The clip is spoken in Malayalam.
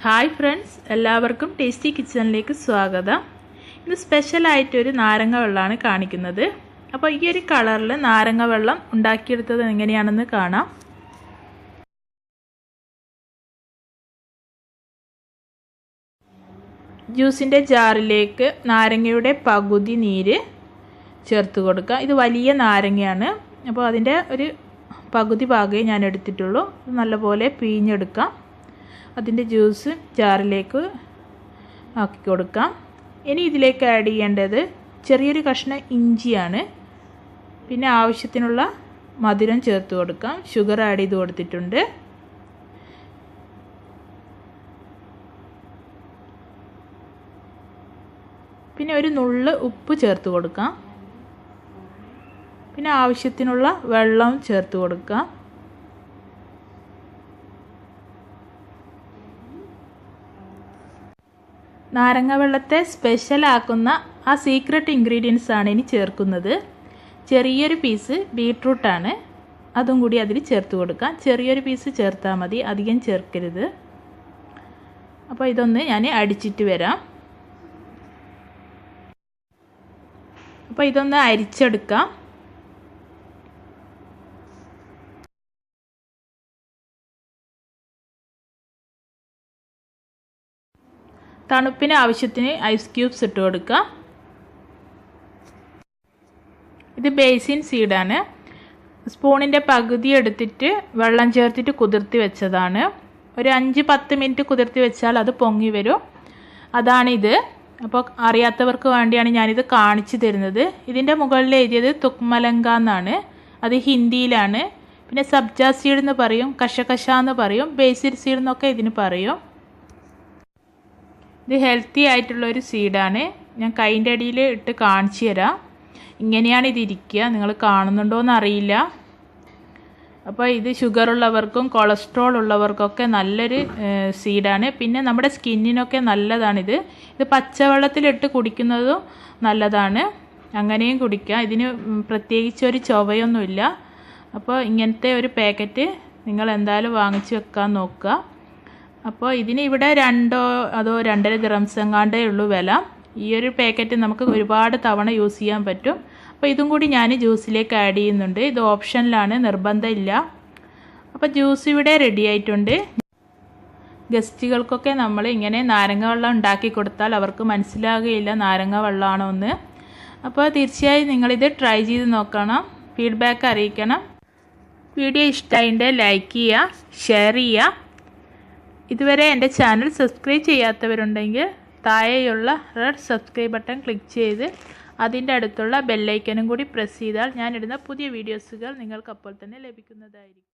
ഹായ് ഫ്രണ്ട്സ്, എല്ലാവർക്കും ടേസ്റ്റി കിച്ചണിലേക്ക് സ്വാഗതം. ഇത് സ്പെഷ്യലായിട്ടൊരു നാരങ്ങ വെള്ളമാണ് കാണിക്കുന്നത്. അപ്പോൾ ഈ ഒരു കളറിൽ നാരങ്ങ വെള്ളം ഉണ്ടാക്കിയെടുത്തത് എങ്ങനെയാണെന്ന് കാണാം. ജ്യൂസിൻ്റെ ജാറിലേക്ക് നാരങ്ങയുടെ പകുതി നീര് ചേർത്ത് കൊടുക്കുക. ഇത് വലിയ നാരങ്ങയാണ്, അപ്പോൾ അതിൻ്റെ ഒരു പകുതി ഭാഗമേ ഞാൻ എടുത്തിട്ടുള്ളൂ. നല്ലപോലെ പിഴിഞ്ഞെടുക്കാം. അതിൻ്റെ ജ്യൂസ് ജാറിലേക്ക് ആക്കി കൊടുക്കാം. ഇനി ഇതിലേക്ക് ആഡ് ചെയ്യേണ്ടത് ചെറിയൊരു കഷ്ണം ഇഞ്ചിയാണ്. പിന്നെ ആവശ്യത്തിനുള്ള മധുരം ചേർത്ത് കൊടുക്കാം. ഷുഗർ ആഡ് ചെയ്ത് കൊടുത്തിട്ടുണ്ട്. പിന്നെ ഒരു നുള്ള് ഉപ്പ് ചേർത്ത് കൊടുക്കാം. പിന്നെ ആവശ്യത്തിനുള്ള വെള്ളം ചേർത്ത് കൊടുക്കാം. നാരങ്ങ വെള്ളത്തെ സ്പെഷ്യലാക്കുന്ന ആ സീക്രട്ട് ഇൻഗ്രീഡിയൻസ് ആണ് ഇനി ചേർക്കുന്നത്. ചെറിയൊരു പീസ് ബീട്രൂട്ടാണ്, അതും കൂടി അതിൽ ചേർത്ത് കൊടുക്കാം. ചെറിയൊരു പീസ് ചേർത്താൽ മതി, അധികം ചേർക്കരുത്. അപ്പോൾ ഇതൊന്ന് ഞാൻ അടിച്ചിട്ട് വരാം. അപ്പോൾ ഇതൊന്ന് അരിച്ചെടുക്കാം. തണുപ്പിന് ആവശ്യത്തിന് ഐസ് ക്യൂബ്സ് ഇട്ട് കൊടുക്കുക. ഇത് ബേസിൻ സീഡാണ്. സ്പൂണിൻ്റെ പകുതി എടുത്തിട്ട് വെള്ളം ചേർത്തിട്ട് കുതിർത്തി വെച്ചതാണ്. ഒരു 5-10 മിനിറ്റ് കുതിർത്തി വെച്ചാൽ അത് പൊങ്ങി വരും. അതാണിത്. അപ്പോൾ അറിയാത്തവർക്ക് വേണ്ടിയാണ് ഞാനിത് കാണിച്ചു തരുന്നത്. ഇതിൻ്റെ മുകളിൽ എഴുതിയത് തുക്മലങ്ക എന്നാണ്. അത് ഹിന്ദിയിലാണ്. പിന്നെ സബ്ജ സീഡ് എന്ന് പറയും, കശകശ എന്ന് പറയും, ബേസിൽ സീഡ് എന്നൊക്കെ ഇതിന് പറയും. ഇത് ഹെൽത്തി ആയിട്ടുള്ളൊരു സീഡാണ്. ഞാൻ കൈൻ്റെ അടിയിൽ ഇട്ട് കാണിച്ചു തരാം. ഇങ്ങനെയാണ് ഇതിരിക്കുക. നിങ്ങൾ കാണുന്നുണ്ടോയെന്ന് അറിയില്ല. അപ്പോൾ ഇത് ഷുഗർ ഉള്ളവർക്കും കൊളസ്ട്രോൾ ഉള്ളവർക്കൊക്കെ നല്ലൊരു സീഡാണ്. പിന്നെ നമ്മുടെ സ്കിന്നിനൊക്കെ നല്ലതാണിത്. ഇത് പച്ചവെള്ളത്തിലിട്ട് കുടിക്കുന്നതും നല്ലതാണ്. അങ്ങനെയും കുടിക്കാം. ഇതിന് പ്രത്യേകിച്ചൊരു ചൊവയൊന്നുമില്ല. അപ്പോൾ ഇങ്ങനത്തെ ഒരു പാക്കറ്റ് നിങ്ങൾ എന്തായാലും വാങ്ങിച്ച് വെക്കാൻ നോക്കുക. അപ്പോൾ ഇതിന് ഇവിടെ 2 അതോ 2.5 ദിർഹംസ് എങ്ങാണ്ടേ ഉള്ളൂ വില. ഈ ഒരു പാക്കറ്റ് നമുക്ക് ഒരുപാട് തവണ യൂസ് ചെയ്യാൻ പറ്റും. അപ്പോൾ ഇതും കൂടി ഞാൻ ജ്യൂസിലേക്ക് ആഡ് ചെയ്യുന്നുണ്ട്. ഇത് ഓപ്ഷനിലാണ്, നിർബന്ധമില്ല. അപ്പോൾ ജ്യൂസ് ഇവിടെ റെഡി ആയിട്ടുണ്ട്. ഗസ്റ്റുകൾക്കൊക്കെ നമ്മൾ ഇങ്ങനെ നാരങ്ങ വെള്ളം ഉണ്ടാക്കി കൊടുത്താൽ അവർക്ക് മനസ്സിലാകുകയില്ല നാരങ്ങ വെള്ളമാണോ എന്ന്. അപ്പോൾ തീർച്ചയായും നിങ്ങളിത് ട്രൈ ചെയ്ത് നോക്കണം. ഫീഡ്ബാക്ക് അറിയിക്കണം. വീഡിയോ ഇഷ്ടമായിട്ടുണ്ടെങ്കിൽ ലൈക്ക് ചെയ്യുക, ഷെയർ ചെയ്യുക. ഇതുവരെ എൻ്റെ ചാനൽ സബ്സ്ക്രൈബ് ചെയ്യാത്തവരുണ്ടെങ്കിൽ താഴെയുള്ള റെഡ് സബ്സ്ക്രൈബ് ബട്ടൺ ക്ലിക്ക് ചെയ്ത് അതിൻ്റെ അടുത്തുള്ള ബെല്ലൈക്കനും കൂടി പ്രസ് ചെയ്താൽ ഞാനിടുന്ന പുതിയ വീഡിയോസുകൾ നിങ്ങൾക്ക് അപ്പോൾ തന്നെ ലഭിക്കുന്നതായിരിക്കും.